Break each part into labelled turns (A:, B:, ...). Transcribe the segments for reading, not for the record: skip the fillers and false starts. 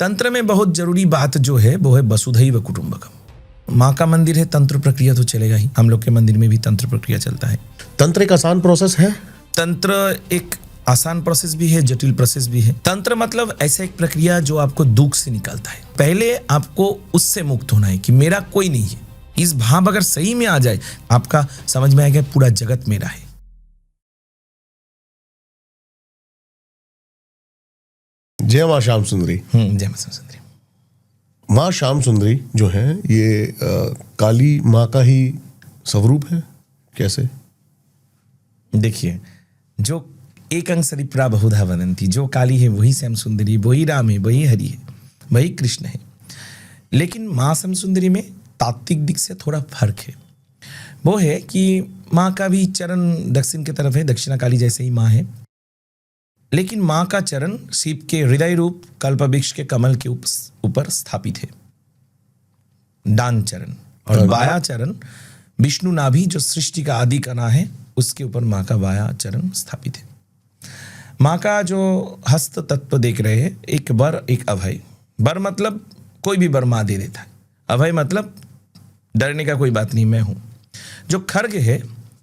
A: तंत्र में बहुत जरूरी बात जो है वो है वसुधैव कुटुंबकम। माँ का मंदिर है, तंत्र प्रक्रिया तो चलेगा ही। हम लोग के मंदिर में भी तंत्र प्रक्रिया चलता है।
B: तंत्र एक आसान प्रोसेस है?
A: तंत्र एक आसान प्रोसेस भी है, जटिल प्रोसेस भी है। तंत्र मतलब ऐसा एक प्रक्रिया जो आपको दुख से निकालता है। पहले आपको उससे मुक्त होना है कि मेरा कोई नहीं है। इस भाव अगर सही में आ जाए, आपका समझ में आएगा पूरा जगत मेरा है।
B: जय माँ श्याम सुंदरी।
A: जय माँ श्याम सुंदरी।
B: माँ श्याम सुंदरी जो है ये काली माँ का ही स्वरूप है, कैसे?
A: देखिए, जो एक अंग सरिप्रा बहुधा वदंती, जो काली है वही श्याम सुंदरी, वही राम है, वही हरि है, वही कृष्ण है। लेकिन माँ श्याम सुंदरी में तात्विक दिख से थोड़ा फर्क है। वो है कि माँ का भी चरण दक्षिण की तरफ है, दक्षिणा काली जैसे ही माँ है। लेकिन माँ का चरण शिव के हृदय रूप कल्पवृक्ष के कमल के ऊपर स्थापित है, दान चरण। और बाया चरण विष्णु नाभि जो सृष्टि का आदि कणा है, उसके ऊपर माँ का बाया चरण स्थापित है। माँ का जो हस्त तत्व देख रहे हैं, एक वर एक अभय। वर मतलब कोई भी वर माँ दे देता है, अभय मतलब डरने का कोई बात नहीं, मैं हूँ। जो खड्ग है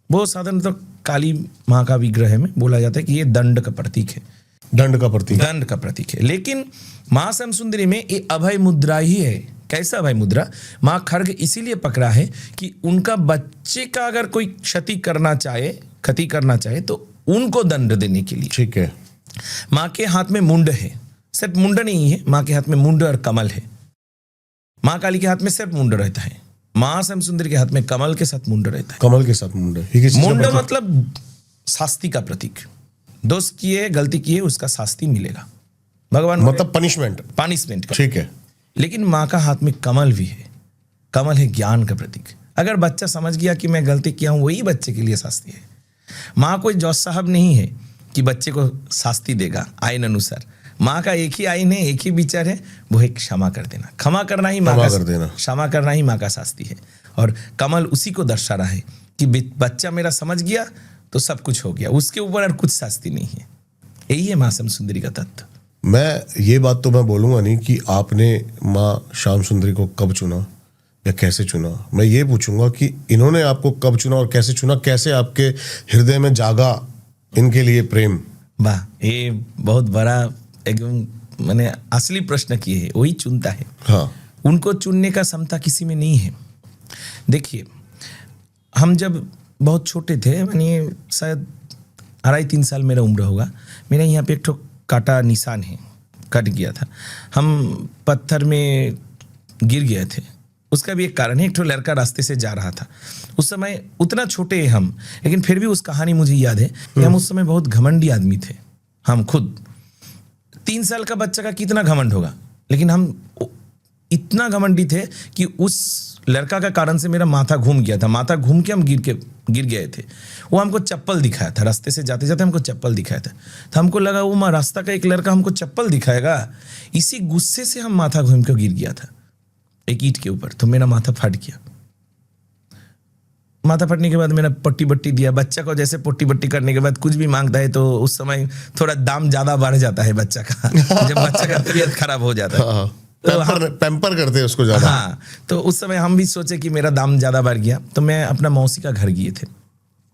A: वो साधारणतः काली माँ का विग्रह में बोला जाता है कि ये दंड का प्रतीक है।
B: दंड का प्रतीक?
A: दंड का प्रतीक है। लेकिन माँ श्याम सुंदरी में ये अभय मुद्रा ही है। कैसा अभय मुद्रा? माँ खड्ग इसीलिए पकड़ा है कि उनका बच्चे का अगर कोई क्षति करना चाहे तो उनको दंड देने के लिए।
B: ठीक है।
A: माँ के हाथ में मुंड है, सिर्फ मुंड नहीं है, माँ के हाथ में मुंड और कमल है। माँ काली के हाथ में सिर्फ मुंड रहता है, माँ श्याम सुंदरी के हाथ में कमल के साथ मुंड रहता है।
B: कमल के साथ मुंड?
A: मुंड मतलब शास्ति का प्रतीक। दोष किए, गलती किए, उसका शास्ति मिलेगा, भगवान
B: मतलब पनिशमेंट
A: का।
B: ठीक है।
A: लेकिन माँ का हाथ में कमल भी है। कमल है ज्ञान का प्रतीक। अगर बच्चा समझ गया कि मैं गलती किया हूं, वही बच्चे के लिए शास्ति है। माँ कोई जज साहब नहीं है कि बच्चे को शास्ति देगा आइन अनुसार। माँ का एक ही आइन है, एक ही विचार है, वो है क्षमा कर देना। क्षमा करना ही माँ का, क्षमा करना ही माँ का शास्ति है। और कमल उसी को दर्शा रहा है कि बच्चा मेरा समझ गया तो सब कुछ हो गया, उसके ऊपर और कुछ शास्ति नहीं है। यही है माँ श्याम सुंदरी का तत्व।
B: मैं ये बात तो मैं बोलूंगा नहीं कि आपने माँ श्याम सुंदरी को कब चुना या कैसे चुना। मैं ये पूछूंगा कि इन्होंने आपको कब चुना और कैसे चुना, कैसे आपके हृदय में जागा इनके लिए प्रेम?
A: वाह, ये बहुत बड़ा एकदम मैंने असली प्रश्न किए है। वही चुनता है।
B: हाँ।
A: उनको चुनने का क्षमता किसी में नहीं है। देखिए, हम जब बहुत छोटे थे, मैंने शायद 2.5-3 साल मेरा उम्र होगा, मेरे यहाँ पे एक ठो काटा निशान है, कट गया था। हम पत्थर में गिर गए थे। उसका भी एक कारण है। एक ठो लड़का रास्ते से जा रहा था। उस समय उतना छोटे हैं हम, लेकिन फिर भी उस कहानी मुझे याद है कि हम उस समय बहुत घमंडी आदमी थे। हम खुद 3 साल का बच्चा का कितना घमंड होगा, लेकिन हम इतना घमंडी थे कि उस लड़का का कारण से मेरा माथा घूम गया था। माथा घूम के हम गिर गए थे। वो हमको चप्पल दिखाया था, रास्ते से जाते जाते हमको चप्पल दिखाया था। तो हमको लगा वो रास्ता का एक लड़का हमको चप्पल दिखाएगा। इसी गुस्से से हम माथा घूम के गिर गया था एक ईंट के ऊपर। तो मेरा माथा फट गया। माथा फटने के बाद मेरा पट्टी बट्टी दिया। बच्चा को जैसे पट्टी बट्टी करने के बाद कुछ भी मांगता है तो उस समय थोड़ा दाम ज्यादा बढ़ जाता है बच्चा का। जब बच्चा का तबीयत खराब हो जाता है
B: तो पैम्पर करते हैं उसको ज्यादा।
A: हाँ, तो उस समय हम भी सोचे कि मेरा दाम ज्यादा बढ़ गया। तो मैं अपना मौसी का घर गए थे,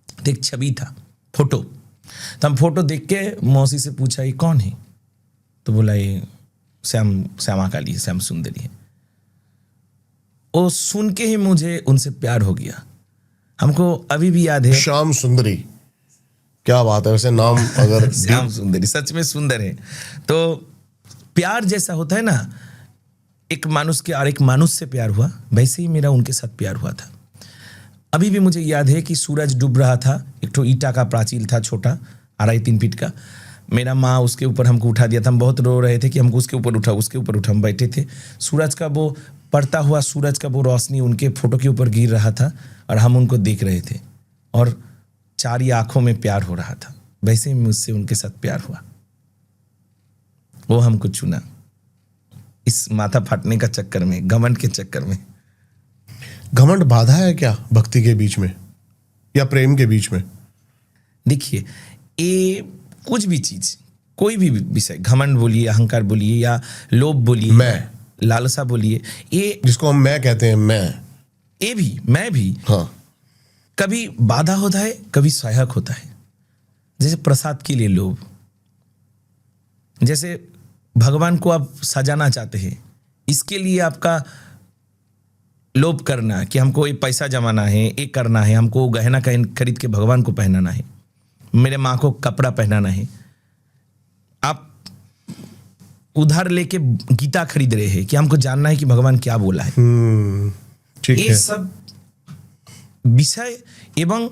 A: तो एक छवि था, फोटो। तो हम फोटो देख के मौसी से पूछा ये कौन है? तो बोला ये श्यामा काली है, श्याम सुंदरी है। वो सुन के ही मुझे उनसे प्यार हो गया। हमको अभी भी याद है।
B: श्याम सुंदरी, क्या बात है। वैसे नाम अगर
A: श्याम सुंदरी सच में सुंदर है। तो प्यार जैसा होता है ना, एक मानुष के और एक मानुष से प्यार हुआ, वैसे ही मेरा उनके साथ प्यार हुआ था। अभी भी मुझे याद है कि सूरज डूब रहा था। एक तो ईटा का प्राचीर था, छोटा 2.5-3 फीट का। मेरा माँ उसके ऊपर हमको उठा दिया था। हम बहुत रो रहे थे कि हमको उसके ऊपर उठा। हम बैठे थे। सूरज का वो पड़ता हुआ सूरज का वो रोशनी उनके फोटो के ऊपर गिर रहा था और हम उनको देख रहे थे और 4 आंखों में प्यार हो रहा था। वैसे ही मुझसे उनके साथ प्यार हुआ। वो हमको चुना इस माथा फाटने का चक्कर में, घमंड के चक्कर में।
B: घमंड बाधा है क्या भक्ति के बीच में या प्रेम के बीच में?
A: देखिए, ये कुछ भी चीज कोई भी विषय, घमंड बोलिए, अहंकार बोलिए, या लोभ बोलिए,
B: मैं,
A: लालसा बोलिए, ये
B: जिसको हम मैं कहते हैं,
A: मैं भी
B: हाँ,
A: कभी बाधा होता है, कभी सहायक होता है। जैसे प्रसाद के लिए लोभ, जैसे भगवान को आप सजाना चाहते हैं, इसके लिए आपका लोभ करना कि हमको ये पैसा जमाना है, ये करना है, हमको गहना खरीद के भगवान को पहनाना है, मेरे माँ को कपड़ा पहनाना है। आप उधार लेके गीता खरीद रहे हैं कि हमको जानना है कि भगवान क्या बोला है।
B: ठीक
A: ये
B: है।
A: सब विषय एवं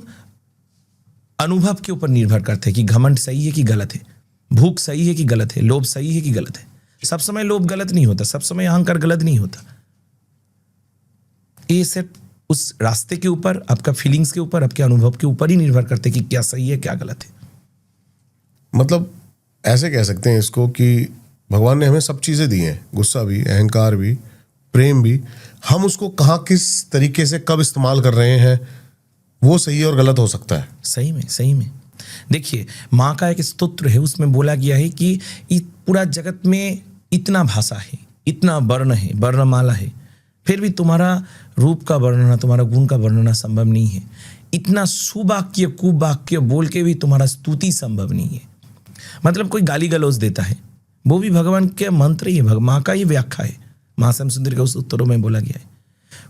A: अनुभव के ऊपर निर्भर करते हैं कि घमंड सही है कि गलत है, भूख सही है कि गलत है, लोभ सही है कि गलत है। सब समय लोभ गलत नहीं होता, सब समय अहंकार गलत नहीं होता। ये सिर्फ उस रास्ते के ऊपर, आपका फीलिंग्स के ऊपर, आपके अनुभव के ऊपर ही निर्भर करते हैं कि क्या सही है क्या गलत है।
B: मतलब ऐसे कह सकते हैं इसको कि भगवान ने हमें सब चीजें दी हैं, गुस्सा भी, अहंकार भी, प्रेम भी। हम उसको कहाँ किस तरीके से कब इस्तेमाल कर रहे हैं वो सही और गलत हो सकता है।
A: सही में देखिए, माँ का एक स्तोत्र है, उसमें बोला गया है कि पूरा जगत में इतना भाषा है, इतना वर्ण है, वर्णमाला है, फिर भी तुम्हारा रूप का वर्णना, तुम्हारा गुण का वर्णना संभव नहीं है। इतना सुवाक्य कुवाक्य बोल के भी तुम्हारा स्तुति संभव नहीं है। मतलब कोई गाली गलौज देता है, वो भी भगवान के मंत्र ही है, माँ का ही व्याख्या है। माँ श्याम सुंदरी के उस उत्तरों में बोला गया है,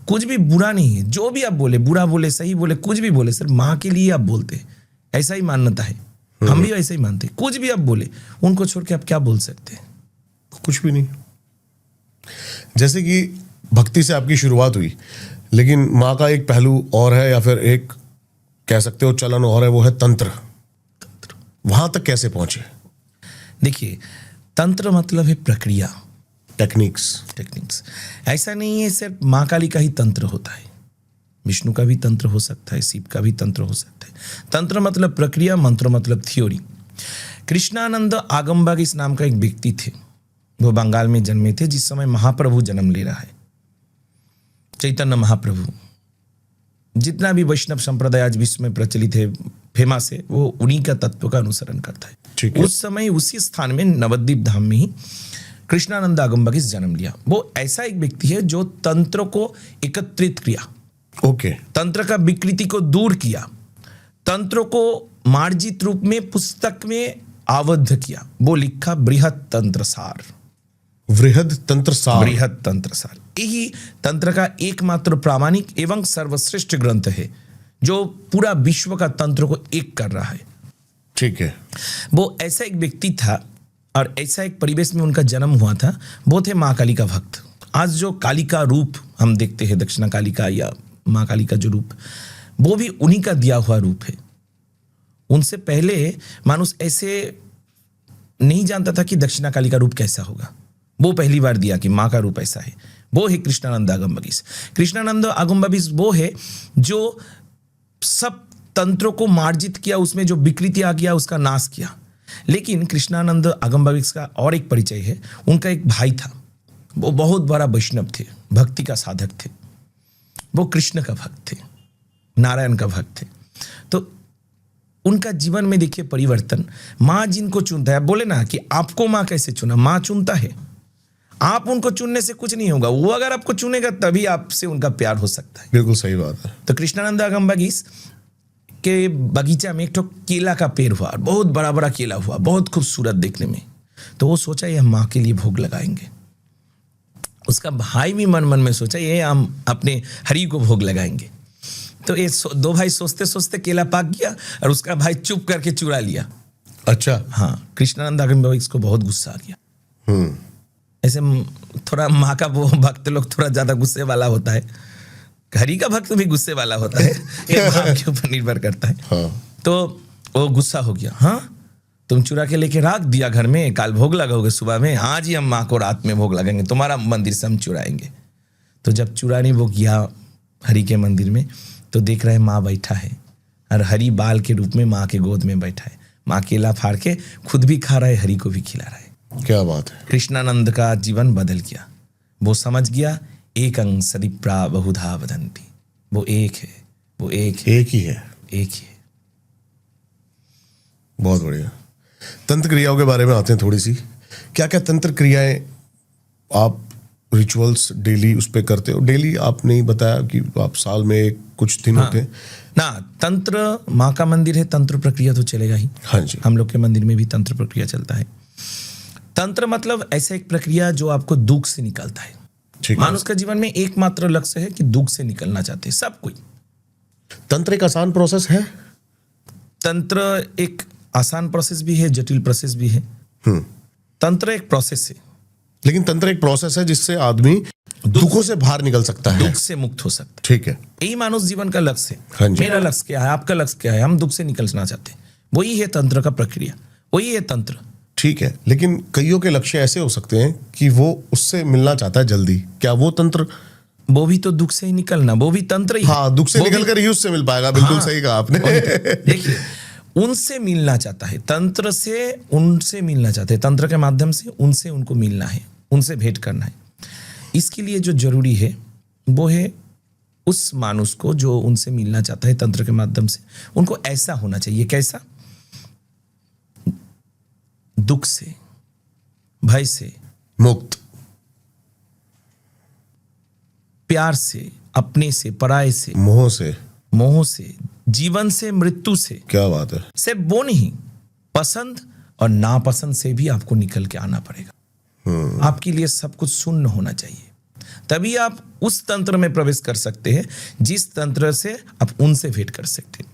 A: कुछ भी बुरा नहीं है, जो भी आप बोले, बुरा बोले, सही बोले, कुछ भी बोले, सिर्फ माँ के लिए आप बोलते हैं, ऐसा ही मान्यता है। हम भी ऐसा ही मानते हैं। कुछ भी आप बोले, उनको छोड़ के आप क्या बोल सकते हैं?
B: कुछ भी नहीं। जैसे कि भक्ति से आपकी शुरुआत हुई, लेकिन माँ का एक पहलू और है, या फिर एक कह सकते हो चलन और है, वो है तंत्र। वहां तक कैसे पहुंचे?
A: देखिए, तंत्र मतलब है प्रक्रिया,
B: टेक्निक्स।
A: ऐसा नहीं है सिर्फ माँ काली का ही तंत्र होता है, विष्णु का भी तंत्र हो सकता है, शिव का भी तंत्र हो सकता है। तंत्र मतलब प्रक्रिया, मंत्र मतलब थ्योरी। कृष्णानंद आगमबाग इस नाम का एक व्यक्ति थे, वो बंगाल में जन्मे थे जिस समय महाप्रभु जन्म ले रहा है, चैतन्य महाप्रभु। जितना भी वैष्णव संप्रदाय आज विश्व में प्रचलित है, फेमस है, वो उन्हीं का तत्व का अनुसरण करता है।
B: ठीक है।
A: उस समय उसी स्थान में नवद्वीप धाम में ही कृष्णानंद आगमबाग जन्म लिया। वो ऐसा एक व्यक्ति है जो तंत्र को एकत्रित किया,
B: ओके।
A: तंत्र का विकृति को दूर किया, तंत्र को मार्जित रूप में पुस्तक में आबद्ध किया। वो लिखा बृहद तंत्र सार। बृहद तंत्र सार यही तंत्र का एकमात्र प्रामाणिक एवं सर्वश्रेष्ठ ग्रंथ है जो पूरा विश्व का तंत्र को एक कर रहा है।
B: ठीक है।
A: वो ऐसा एक व्यक्ति था और ऐसा एक परिवेश में उनका जन्म हुआ था। वो थे माँ काली का भक्त। आज जो काली का रूप हम देखते हैं, दक्षिणा काली का या माँ काली का जो रूप, वो भी उन्हीं का दिया हुआ रूप है। उनसे पहले मानुष ऐसे नहीं जानता था कि दक्षिणा काली का रूप कैसा होगा। वो पहली बार दिया कि माँ का रूप ऐसा है। वो है कृष्णानंद आगमबगीस। कृष्णानंद आगमबगीस वो है जो सब तंत्रों को मार्जित किया, उसमें जो विकृति आ गया उसका नाश किया। लेकिन कृष्णानंद आगमबगीस का और एक परिचय है। उनका एक भाई था, वो बहुत बड़ा वैष्णव थे, भक्ति का साधक थे। वो कृष्ण का भक्त थे, नारायण का भक्त थे। तो उनका जीवन में देखिए परिवर्तन। माँ जिनको चुनता है, बोले ना कि आपको माँ कैसे चुना, माँ चुनता है। आप उनको चुनने से कुछ नहीं होगा, वो अगर आपको चुनेगा तभी आपसे उनका प्यार हो सकता है।
B: बिल्कुल सही बात है।
A: तो कृष्णानंद आगमबगीस के बगीचा में एक तो केला का पेड़ हुआ, बहुत बड़ा बड़ा केला हुआ, बहुत खूबसूरत देखने में। तो वो सोचा ये हम माँ के लिए भोग लगाएंगे। उसका भाई भी मन मन में सोचा ये हम अपने हरि को भोग लगाएंगे। तो ये दो भाई सोचते सोचते केला पाक गया और उसका भाई चुप करके चुरा लिया।
B: अच्छा।
A: हाँ, कृष्णानंद आगमबगीस को बहुत गुस्सा आ गया। ऐसे थोड़ा माँ का वो भक्त लोग थोड़ा ज्यादा गुस्से वाला होता है, हरि का भक्त भी गुस्से वाला होता है, ये भाव के ऊपर निर्भर करता है।
B: हाँ।
A: तो वो गुस्सा हो गया। हाँ, तुम चुरा के लेके रख दिया घर में, कल भोग लगाओगे सुबह में, आज ही हम माँ को रात में भोग लगाएंगे, तुम्हारा मंदिर से हम चुराएंगे। तो जब चुराने वो गया हरि के मंदिर में, तो देख रहे माँ बैठा है और हरि बाल के रूप में माँ के गोद में बैठा है। माँ केला फाड़ के खुद भी खा रहा है, हरि को भी खिला रहा है।
B: क्या बात है।
A: कृष्णानंद का जीवन बदल गया। वो समझ गया एकं सदीप्रा बहुधा वदन्ति, वो एक है, वो एक है,
B: एक ही है।
A: एक ही है।
B: बहुत बढ़िया। तंत्र क्रियाओं के बारे में आते हैं थोड़ी सी। क्या क्या तंत्र क्रियाएं आप रिचुअल्स डेली उस पे करते हो? डेली आप नहीं बताया कि आप साल में कुछ दिन होते हैं
A: ना। तंत्र, माँ का मंदिर है, तंत्र प्रक्रिया तो चलेगा ही।
B: हाँ जी।
A: हम लोग के मंदिर में भी तंत्र प्रक्रिया चलता है। तंत्र मतलब ऐसा एक प्रक्रिया जो आपको दुख से निकालता है।
B: ठीक है।
A: मानुष का जीवन में एकमात्र लक्ष्य है कि दुख से निकलना चाहते हैं सब कोई।
B: तंत्र एक आसान प्रोसेस है?
A: तंत्र एक आसान प्रोसेस भी है, जटिल प्रोसेस भी है। तंत्र एक प्रोसेस है,
B: लेकिन तंत्र एक प्रोसेस है जिससे आदमी दुखों से बाहर निकल सकता है,
A: दुख से मुक्त हो सकता है।
B: ठीक है।
A: यही मानव जीवन का लक्ष्य है।
B: हाँ जी।
A: मेरा लक्ष्य क्या है, आपका लक्ष्य क्या है? हम दुख से निकलना चाहते हैं। वही है तंत्र का प्रक्रिया, वही है तंत्र।
B: ठीक है, लेकिन कईयों के लक्ष्य ऐसे हो सकते हैं कि वो उससे मिलना चाहता है जल्दी, क्या वो तंत्र?
A: वो भी तो दुख से ही निकलना, वो भी तंत्र ही है।
B: हाँ, दुख से
A: वो भी-
B: निकल कर ही उससे मिल पाएगा। बिल्कुल
A: हाँ,
B: सही कहा आपने।
A: देखिए, उनसे मिलना चाहता है, तंत्र से उनसे मिलना चाहते हैं, तंत्र के माध्यम से उनसे उनको मिलना है, उनसे भेंट करना है। इसके लिए जो जरूरी है वो है उस मानुष को जो उनसे मिलना चाहता है तंत्र के माध्यम से, उनको ऐसा होना चाहिए। कैसा? दुख से, भय से,
B: मुक्त,
A: प्यार से, अपने से, पराये से,
B: मोह से,
A: मोह से, जीवन से, मृत्यु से।
B: क्या बात है।
A: सिर्फ वो नहीं, पसंद और नापसंद से भी आपको निकल के आना पड़ेगा। आपके लिए सब कुछ शून्य होना चाहिए, तभी आप उस तंत्र में प्रवेश कर सकते हैं जिस तंत्र से आप उनसे भेंट कर सकते हैं।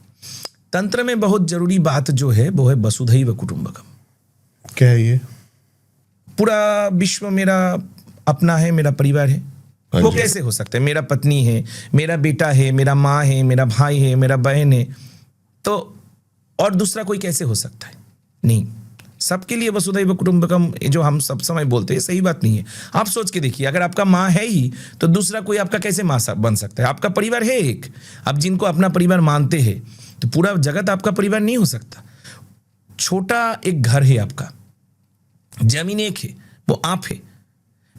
A: तंत्र में बहुत जरूरी बात जो है वो है वसुधैव कुटुंबकम।
B: क्या है ये?
A: पूरा विश्व मेरा अपना है, मेरा परिवार है।
B: हाँ
A: वो
B: जी।
A: कैसे हो सकता है? मेरा पत्नी है, मेरा बेटा है, मेरा माँ है, मेरा भाई है, मेरा बहन है, तो और दूसरा कोई कैसे हो सकता है? नहीं, सबके लिए वसुधैव कुटुंबकम जो हम सब समय बोलते हैं सही बात नहीं है। आप सोच के देखिए, अगर आपका माँ है ही तो दूसरा कोई आपका कैसे माँ बन सकता है? आपका परिवार है एक, आप जिनको अपना परिवार मानते हैं, तो पूरा जगत आपका परिवार नहीं हो सकता। छोटा एक घर है आपका, जमीन एक है, वो आप है।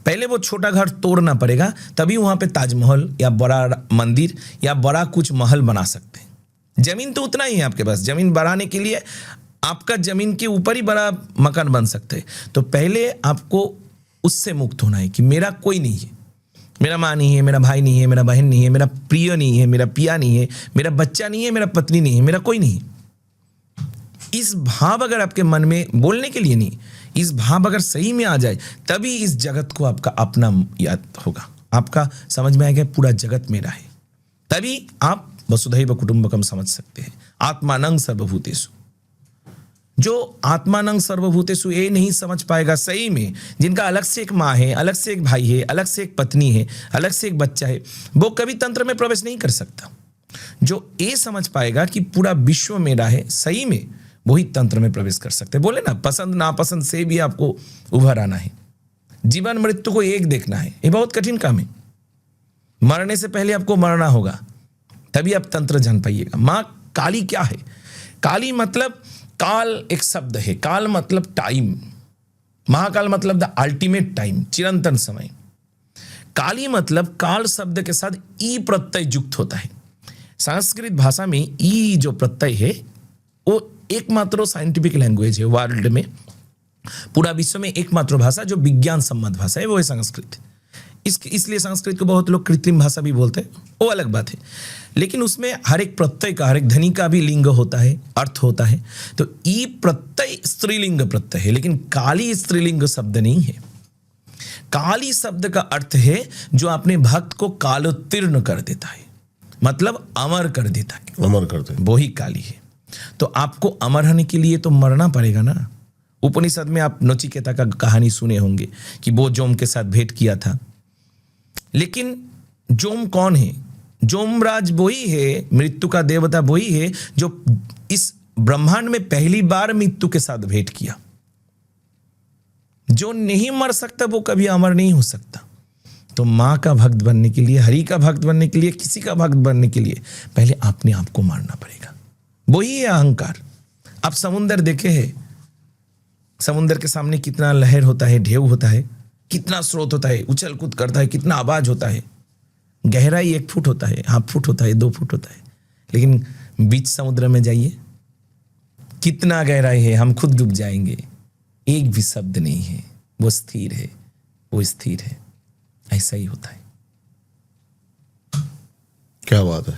A: पहले वो छोटा घर तोड़ना पड़ेगा, तभी वहां पे ताजमहल या बड़ा मंदिर या बड़ा कुछ महल बना सकते हैं। जमीन तो उतना ही है आपके पास, जमीन बढ़ाने के लिए आपका जमीन के ऊपर ही बड़ा मकान बन सकते हैं। तो पहले आपको उससे मुक्त होना है कि मेरा कोई नहीं है, मेरा माँ नहीं है, मेरा भाई नहीं है, मेरा बहन नहीं है, मेरा प्रिय नहीं है, मेरा पिया नहीं है, मेरा बच्चा नहीं है, मेरा पत्नी नहीं है, मेरा कोई नहीं है। इस भाव अगर आपके मन में, बोलने के लिए नहीं, इस भाव अगर सही में आ जाए, तभी इस जगत को आपका अपना याद होगा, आपका समझ में आएगा पूरा जगत मेरा है। तभी आप वसुधैव कुटुंबकम समझ सकते हैं। आत्मानं सर्वभूतेषु, जो आत्मानं सर्वभूतेषु ये नहीं समझ पाएगा सही में, जिनका अलग से एक माँ है, अलग से एक भाई है, अलग से एक पत्नी है, अलग से एक बच्चा है, वो कभी तंत्र में प्रवेश नहीं कर सकता। जो ये समझ पाएगा कि पूरा विश्व मेरा है सही में, वही तंत्र में प्रवेश कर सकते हैं। बोले ना, पसंद नापसंद से भी आपको उभर आना है, जीवन मृत्यु को एक देखना है। ये बहुत कठिन काम है। मरने से पहले आपको मरना होगा, तभी आप तंत्र जान पाइएगा। माँ काली क्या है? काली मतलब, काल एक शब्द है, काल मतलब टाइम, महाकाल मतलब द अल्टीमेट टाइम, चिरंतन समय। काली मतलब काल शब्द के साथ ई प्रत्यय युक्त होता है। संस्कृत भाषा में ई जो प्रत्यय है वो एकमात्र साइंटिफिक लैंग्वेज है वर्ल्ड में, पूरा विश्व में एकमात्र भाषा जो विज्ञान सम्मत भाषा है वो है संस्कृत। इसलिए संस्कृत को बहुत लोग कृत्रिम भाषा भी बोलते हैं, वो अलग बात है। लेकिन उसमें हर एक प्रत्यय का, हर एक ध्वनि का भी लिंग होता है, अर्थ होता है। तो ई प्रत्यय स्त्रीलिंग प्रत्यय है, लेकिन काली स्त्रीलिंग शब्द नहीं है। काली शब्द का अर्थ है जो अपने भक्त को कालोत्तीर्ण कर देता है, मतलब अमर कर देता है,
B: अमर करते हैं।
A: वही काली है। तो आपको अमर होने के लिए तो मरना पड़ेगा ना। उपनिषद में आप नचिकेता का कहानी सुने होंगे कि वो जोम के साथ भेंट किया था। लेकिन जोम कौन है? जोमराज वही है, मृत्यु का देवता वही है जो इस ब्रह्मांड में पहली बार मृत्यु के साथ भेंट किया। जो नहीं मर सकता वो कभी अमर नहीं हो सकता। तो माँ का भक्त बनने के लिए, हरि का भक्त बनने के लिए, किसी का भक्त बनने के लिए पहले अपने आप को मारना पड़ेगा। वही है अहंकार। आप समुंदर देखे हैं, समुंदर के सामने कितना लहर होता है, ढेउ होता है, कितना स्रोत होता है, उछल कूद करता है, कितना आवाज होता है। गहराई 1 फुट होता है, 1/2 फुट होता है, 2 फुट होता है। लेकिन बीच समुद्र में जाइए, कितना गहराई है, हम खुद डूब जाएंगे। एक भी शब्द नहीं है, वो स्थिर है, वो स्थिर है। ऐसा ही होता है।
B: क्या बात है।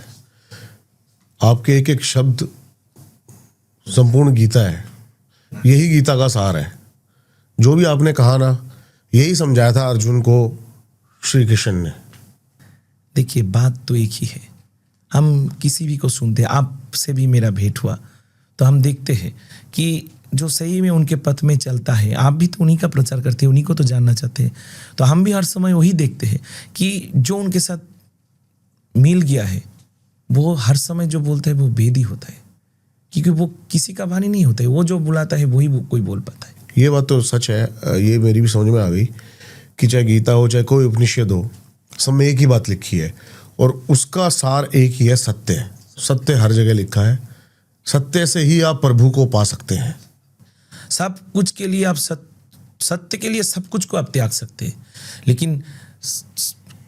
B: आपके एक एक शब्द संपूर्ण गीता है। यही गीता का सार है। जो भी आपने कहा ना, यही समझाया था अर्जुन को श्री कृष्ण ने।
A: देखिए, बात तो एक ही है। हम किसी भी को सुनते हैं, आपसे भी मेरा भेंट हुआ तो हम देखते हैं कि जो सही में उनके पथ में चलता है, आप भी तो उन्हीं का प्रचार करते हैं, उन्हीं को तो जानना चाहते हैं। तो हम भी हर समय वही देखते हैं कि जो उनके साथ मिल गया है, वो हर समय जो बोलता है वो वेद ही होता है, क्योंकि वो किसी का वाणी नहीं होता है। वो जो बुलाता है वही वो कोई बोल पाता है।
B: ये बात तो सच है। ये मेरी भी समझ में आ गई कि चाहे गीता हो, चाहे कोई उपनिषद हो, सब में एक ही बात लिखी है और उसका सार एक ही है, सत्य। सत्य हर जगह लिखा है। सत्य से ही आप प्रभु को पा सकते हैं।
A: सब कुछ के लिए आप सत्य के लिए सब कुछ को आप त्याग सकते हैं, लेकिन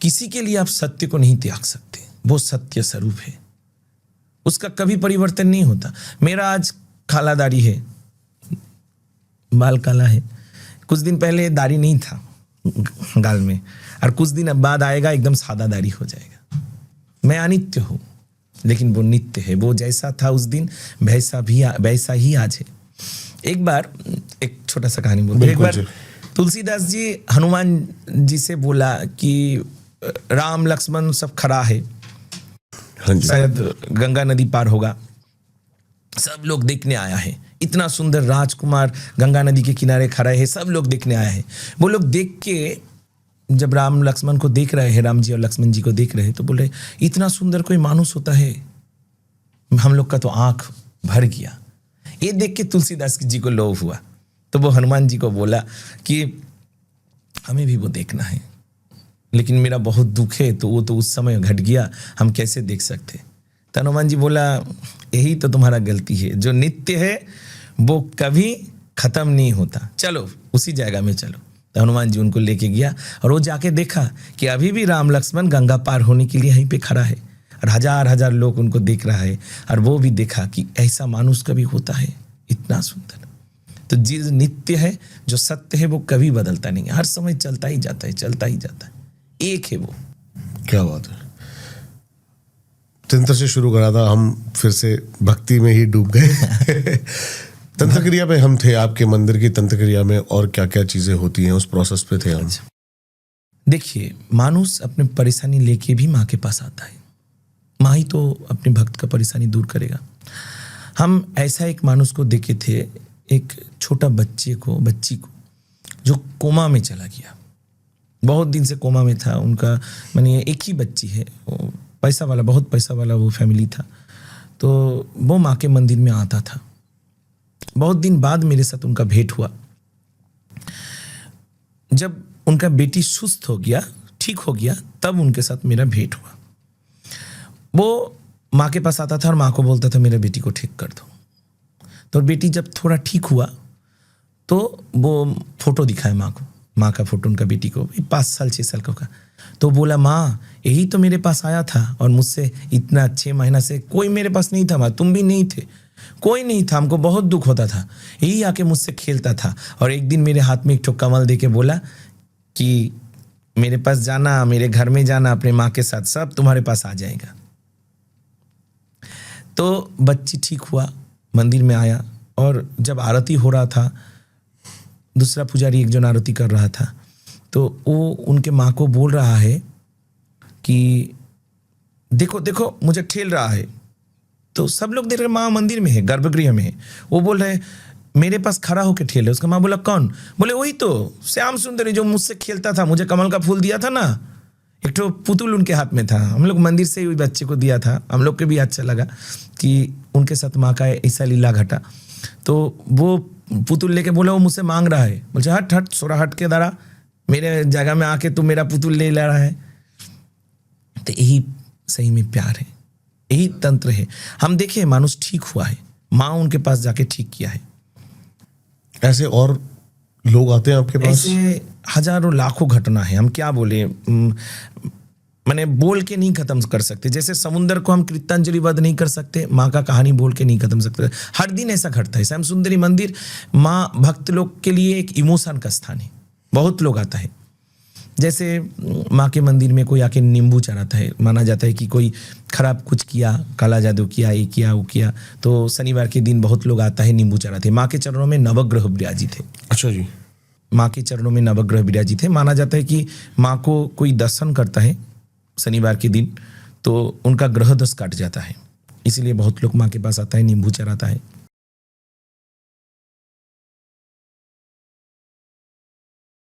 A: किसी के लिए आप सत्य को नहीं त्याग सकते। वो सत्य स्वरूप है, उसका कभी परिवर्तन नहीं होता। मेरा आज काला दाढ़ी है, बाल काला है। कुछ दिन पहले दाढ़ी नहीं था गाल में, और कुछ दिन बाद आएगा एकदम सादा दाढ़ी हो जाएगा। मैं अनित्य हूँ, लेकिन वो नित्य है। वो जैसा था उस दिन वैसा ही आज है। एक बार एक छोटा सा कहानी बोलते। एक बार तुलसीदास जी हनुमान जी से बोला कि राम लक्ष्मण सब खड़ा है, शायद गंगा नदी पार होगा, सब लोग देखने आया है। इतना सुंदर राजकुमार गंगा नदी के किनारे खड़ा है, सब लोग देखने आया है। वो लोग देख के जब राम लक्ष्मण को देख रहे हैं, राम जी और लक्ष्मण जी को देख रहे हैं, तो बोल रहे इतना सुंदर कोई मानुष होता है। हम लोग का तो आंख भर गया। ये देख के तुलसीदास जी को लोभ हुआ, तो वो हनुमान जी को बोला कि हमें भी वो देखना है, लेकिन मेरा बहुत दुख है, तो वो तो उस समय घट गया, हम कैसे देख सकते। तो हनुमान जी बोला, यही तो तुम्हारा गलती है। जो नित्य है वो कभी खत्म नहीं होता, चलो उसी जगह में चलो। तो हनुमान जी उनको लेके गया और वो जाके देखा कि अभी भी राम लक्ष्मण गंगा पार होने के लिए यहीं पे खड़ा है और हजार हजार लोग उनको देख रहा है। और वो भी देखा कि ऐसा मानुष कभी होता है, इतना सुंदर। तो जो नित्य है, जो सत्य है, वो कभी बदलता नहीं है, हर समय चलता ही जाता है, चलता ही जाता है, एक है वो।
B: क्या बात है। तंत्र से शुरू करा था, हम फिर से भक्ति में ही डूब गए। तंत्र क्रिया पे हम थे, आपके मंदिर की तंत्र क्रिया में और क्या क्या चीजें होती हैं उस प्रोसेस पे थे हम।
A: देखिए, मानुष अपने परेशानी लेके भी माँ के पास आता है। माँ ही तो अपने भक्त का परेशानी दूर करेगा। हम ऐसा एक मानुष को देखे थे, एक छोटा बच्ची को जो कोमा में चला गया। बहुत दिन से कोमा में था उनका, मानिए एक ही बच्ची है, वो पैसा वाला, बहुत पैसा वाला वो फैमिली था। तो वो माँ के मंदिर में आता था। बहुत दिन बाद मेरे साथ उनका भेंट हुआ। जब उनका बेटी सुस्त हो गया, ठीक हो गया, तब उनके साथ मेरा भेंट हुआ। वो माँ के पास आता था और माँ को बोलता था मेरे बेटी को ठीक कर दो। तो बेटी जब थोड़ा ठीक हुआ तो वो फोटो दिखाया माँ को, माँ का फोटो उनका बेटी को, 5 साल 6 साल का। तो बोला, माँ यही तो मेरे पास आया था और मुझसे इतना 6 महीना से कोई मेरे पास नहीं था, माँ तुम भी नहीं थे, कोई नहीं था, हमको बहुत दुख होता था। यही आके मुझसे खेलता था और एक दिन मेरे हाथ में एक ठो कमल दे के बोला कि मेरे पास जाना, मेरे घर में जाना अपने माँ के साथ, सब तुम्हारे पास आ जाएगा। तो बच्ची ठीक हुआ, मंदिर में आया और जब आरती हो रहा था, दूसरा पुजारी एक जन आरती कर रहा था, तो वो उनके माँ को बोल रहा है कि देखो देखो मुझे ठेल रहा है। तो सब लोग देख रहे, माँ मंदिर में है, गर्भगृह में है। वो बोल रहे मेरे पास खड़ा होकर ठेल है। उसका माँ बोला, कौन? बोले वही तो श्याम सुंदरी जो मुझसे खेलता था, मुझे कमल का फूल दिया था ना, एक तो पुतुल उनके हाथ में था, हम लोग मंदिर से ही बच्चे को दिया था। हम लोग को भी अच्छा लगा कि उनके साथ माँ का ऐसा लीला घटा। तो वो पुतुल लेके बोला, वो मुझसे मांग रहा है। बोले हट हट सोरा, हट के दारा, मेरे जगह में आके तू मेरा पुतुल ले ला रहा है। तो यही सही में प्यार है, यही तंत्र है। हम देखे मानुष ठीक हुआ है, माँ उनके पास जाके ठीक किया है।
B: ऐसे और लोग आते हैं आपके पास?
A: ऐसे हजारों लाखों घटना है, हम क्या बोले। मैंने बोल के नहीं खत्म कर सकते। जैसे समुद्र को हम कृतांजलिबद्ध नहीं कर सकते, माँ का कहानी बोल के नहीं खत्म सकते। हर दिन ऐसा घटता है। श्याम सुंदरी मंदिर माँ भक्त लोग के लिए एक इमोशन का स्थान है। बहुत लोग आता है। जैसे माँ के मंदिर में कोई आके नींबू चढ़ाता है, माना जाता है कि कोई खराब कुछ किया, काला जादू किया, ये किया वो किया, तो शनिवार के दिन बहुत लोग आता है नींबू चढ़ाते हैं। माँ के चरणों में नवग्रह विराजित है।
B: अच्छा जी।
A: माँ के चरणों में नवग्रह विराजित है। माना जाता है कि माँ को कोई दर्शन करता है शनिवार के दिन तो उनका ग्रह दोष काट जाता है। इसीलिए बहुत लोग माँ के पास आता है, नींबू चढ़ाता है।